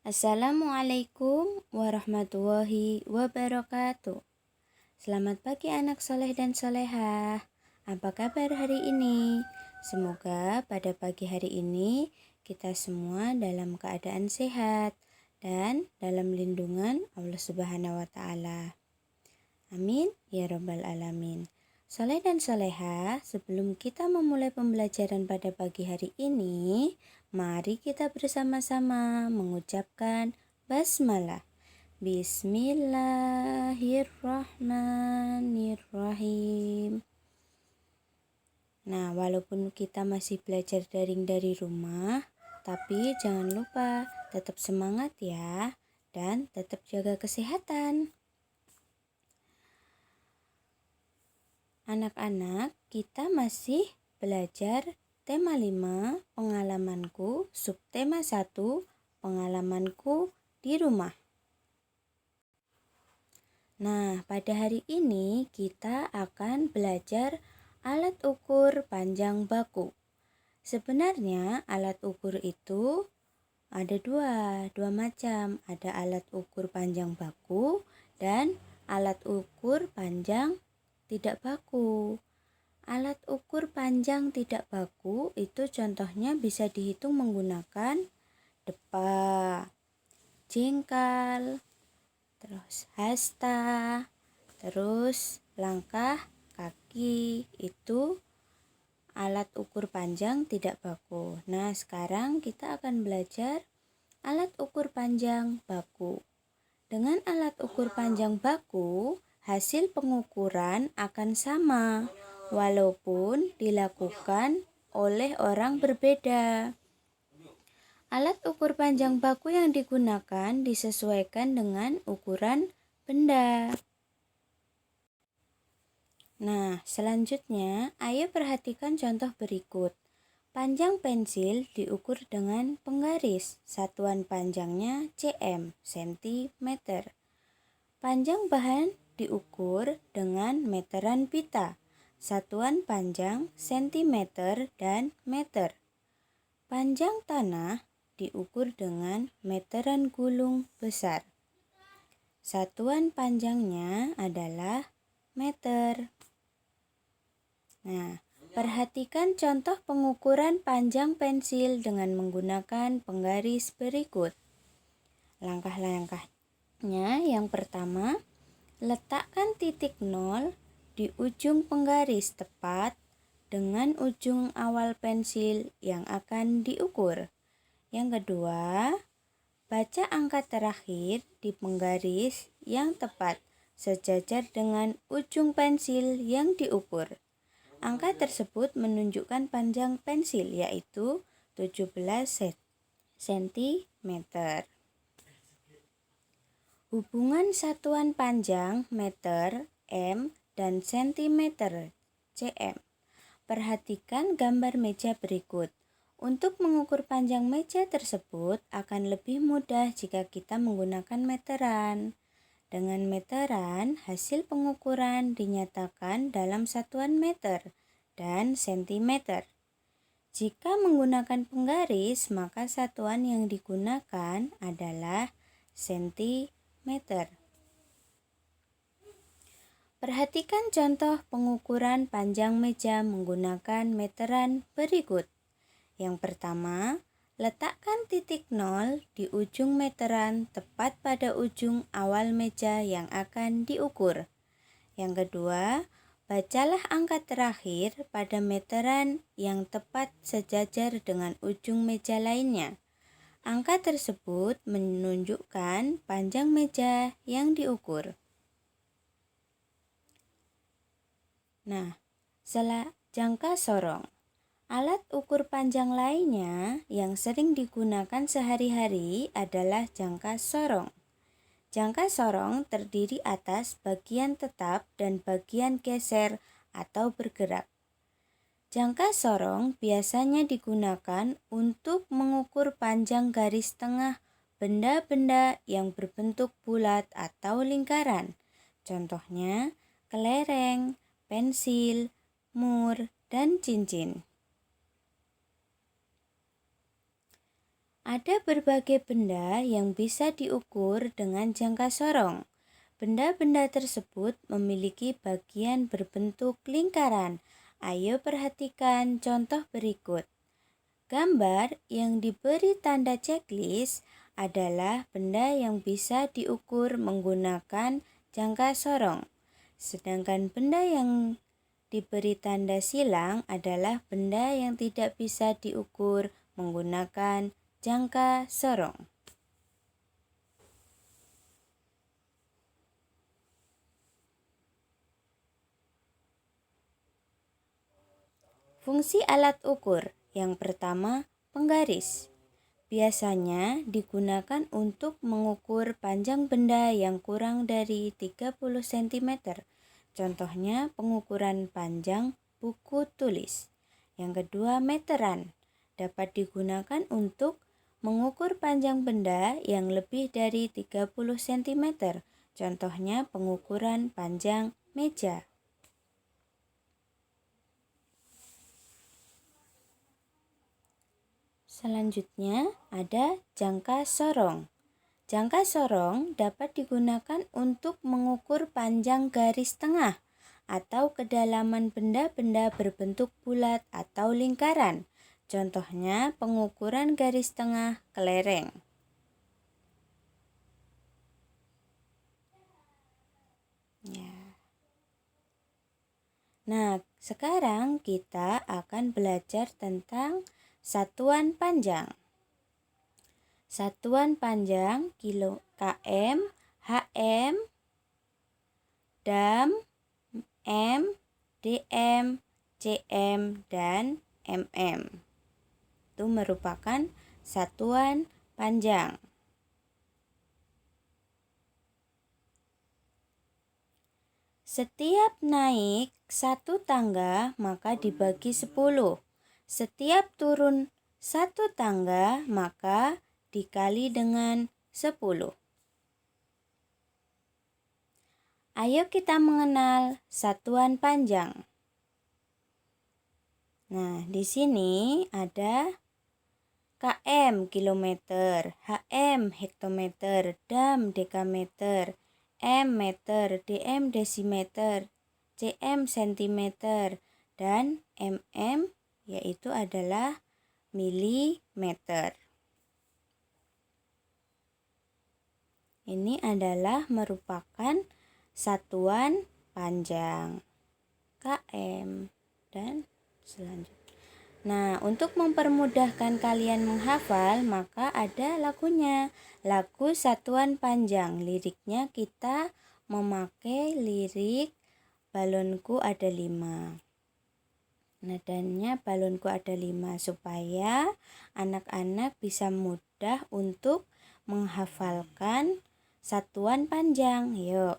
Assalamualaikum warahmatullahi wabarakatuh. Selamat pagi anak soleh dan solehah. Apa kabar hari ini? Semoga pada pagi hari ini kita semua dalam keadaan sehat dan dalam lindungan Allah Subhanahu wa Ta'ala. Amin ya Rabbal Alamin. Soleh dan soleha, sebelum kita memulai pembelajaran pada pagi hari ini, mari kita bersama-sama mengucapkan basmalah. Bismillahirrahmanirrahim. Nah, walaupun kita masih belajar daring dari rumah, tapi jangan lupa tetap semangat ya, dan tetap jaga kesehatan. Anak-anak, kita masih belajar tema 5, pengalamanku, subtema 1, pengalamanku di rumah. Nah, pada hari ini kita akan belajar alat ukur panjang baku. Sebenarnya alat ukur itu ada dua macam. Ada alat ukur panjang baku dan alat ukur panjang tidak baku. Alat ukur panjang tidak baku itu contohnya bisa dihitung menggunakan depa, jengkal, terus hasta, terus langkah kaki. Itu alat ukur panjang tidak baku. Nah, sekarang kita akan belajar alat ukur panjang baku. Dengan alat ukur panjang baku, hasil pengukuran akan sama, walaupun dilakukan oleh orang berbeda. Alat ukur panjang baku yang digunakan disesuaikan dengan ukuran benda. Nah, selanjutnya, ayo perhatikan contoh berikut. Panjang pensil diukur dengan penggaris, satuan panjangnya cm, cm. Panjang bahan diukur dengan meteran pita, satuan panjang sentimeter dan meter. Panjang tanah diukur dengan meteran gulung besar, satuan panjangnya adalah meter. Nah, perhatikan contoh pengukuran panjang pensil dengan menggunakan penggaris berikut. Langkah-langkahnya yang pertama, letakkan titik 0 di ujung penggaris tepat dengan ujung awal pensil yang akan diukur. Yang kedua, baca angka terakhir di penggaris yang tepat sejajar dengan ujung pensil yang diukur. Angka tersebut menunjukkan panjang pensil, yaitu 17 cm. Hubungan satuan panjang meter, m, dan sentimeter, cm. Perhatikan gambar meja berikut. Untuk mengukur panjang meja tersebut akan lebih mudah jika kita menggunakan meteran. Dengan meteran, hasil pengukuran dinyatakan dalam satuan meter dan sentimeter. Jika menggunakan penggaris, maka satuan yang digunakan adalah sentimeter. Perhatikan contoh pengukuran panjang meja menggunakan meteran berikut. Yang pertama, letakkan titik 0 di ujung meteran tepat pada ujung awal meja yang akan diukur. Yang kedua, bacalah angka terakhir pada meteran yang tepat sejajar dengan ujung meja lainnya. Angka tersebut menunjukkan panjang meja yang diukur. Nah, jangka sorong. Alat ukur panjang lainnya yang sering digunakan sehari-hari adalah jangka sorong. Jangka sorong terdiri atas bagian tetap dan bagian geser atau bergerak. Jangka sorong biasanya digunakan untuk mengukur panjang garis tengah benda-benda yang berbentuk bulat atau lingkaran. Contohnya kelereng, pensil, mur, dan cincin. Ada berbagai benda yang bisa diukur dengan jangka sorong. Benda-benda tersebut memiliki bagian berbentuk lingkaran. Ayo perhatikan contoh berikut. Gambar yang diberi tanda checklist adalah benda yang bisa diukur menggunakan jangka sorong. Sedangkan benda yang diberi tanda silang adalah benda yang tidak bisa diukur menggunakan jangka sorong. Fungsi alat ukur yang pertama, penggaris. Biasanya digunakan untuk mengukur panjang benda yang kurang dari 30 cm. Contohnya pengukuran panjang buku tulis. Yang kedua, meteran. Dapat digunakan untuk mengukur panjang benda yang lebih dari 30 cm. Contohnya pengukuran panjang meja. Selanjutnya ada jangka sorong. Jangka sorong dapat digunakan untuk mengukur panjang garis tengah atau kedalaman benda-benda berbentuk bulat atau lingkaran. Contohnya pengukuran garis tengah kelereng. Nah, sekarang kita akan belajar tentang satuan panjang. Satuan panjang km, hm, dam, m, dm, cm, dan mm. Itu merupakan satuan panjang. Setiap naik satu tangga maka dibagi 10. Setiap turun satu tangga maka dikali dengan 10. Ayo kita mengenal satuan panjang. Nah, di sini ada km kilometer, hm hektometer, dam dekameter, m meter, dm desimeter, cm sentimeter, dan mm yaitu adalah milimeter. Ini adalah merupakan satuan panjang km dan selanjutnya. Nah, untuk mempermudahkan kalian menghafal, maka ada lagunya. Lagu satuan panjang. Liriknya kita memakai lirik balonku ada 5. Nadanya balonku ada 5 supaya anak-anak bisa mudah untuk menghafalkan satuan panjang. Yuk.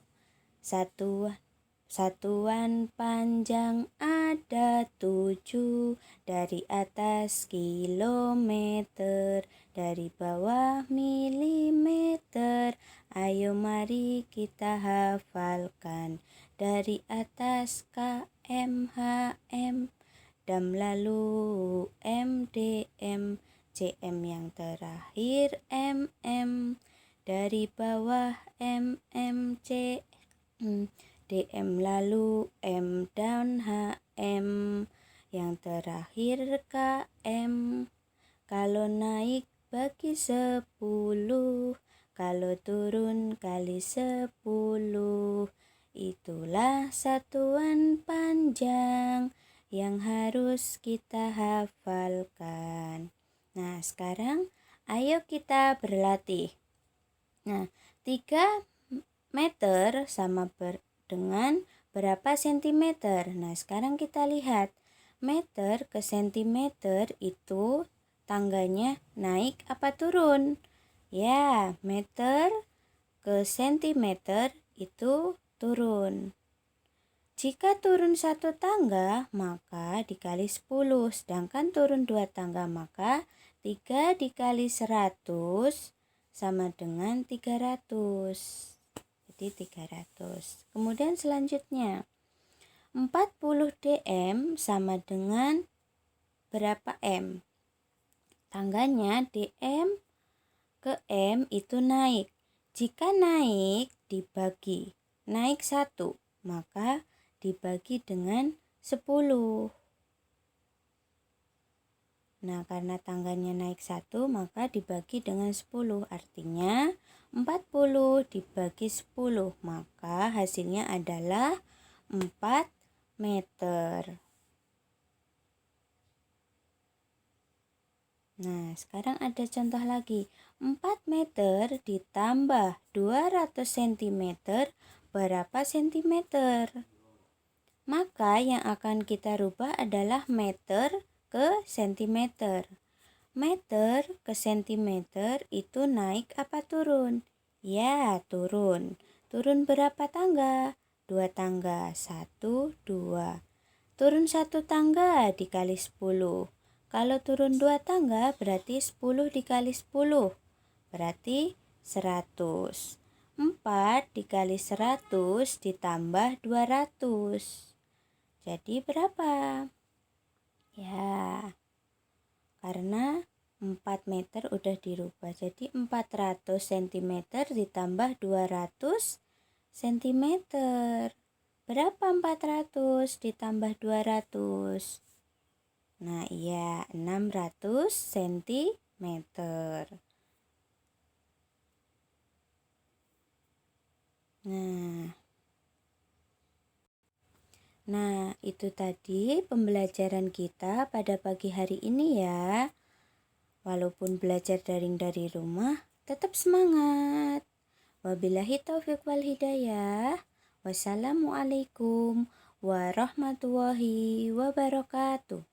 Satuan panjang ada 7, dari atas kilometer, dari bawah milimeter. Ayo mari kita hafalkan. Dari atas km, hm, dam, lalu mdm, cm yang terakhir mm, dari bawah cm, dm, lalu m dan hm, yang terakhir km. Kalau naik bagi 10, kalau turun kali 10. Itulah satuan panjang yang harus kita hafalkan. Nah, sekarang ayo kita berlatih. Nah, 3 meter sama dengan berapa sentimeter? Nah, sekarang kita lihat. Meter ke sentimeter itu tangganya naik apa turun? Ya, meter ke sentimeter itu turun. Jika turun 1 tangga, maka dikali 10. Sedangkan turun 2 tangga, maka 3 dikali 100 sama dengan 300. Jadi 300. Kemudian selanjutnya, 40 dm sama dengan berapa m? tangganya DM ke M itu naik. Jika naik dibagi, naik 1, maka dibagi dengan 10. Nah, karena tangganya naik 1, maka dibagi dengan 10. Artinya 40 dibagi 10, maka hasilnya adalah 4 meter. Nah, sekarang ada contoh lagi. 4 meter ditambah 200 cm berapa sentimeter? Maka yang akan kita rubah adalah meter ke sentimeter. Meter ke sentimeter itu naik apa turun? Ya, turun. Turun berapa tangga? 2 tangga. 1, 2. Turun 1 tangga dikali 10. Kalau turun 2 tangga berarti 10 dikali 10. Berarti 100. 4 dikali 100 ditambah 200. Jadi berapa? Ya, karena 4 meter udah dirubah. Jadi 400 cm ditambah 200 cm. Berapa 400 ditambah 200? Nah, iya, 600 cm. Nah, itu tadi pembelajaran kita pada pagi hari ini ya. Walaupun belajar daring dari rumah, tetap semangat. Wabillahi taufiq wal hidayah. Wassalamualaikum warahmatullahi wabarakatuh.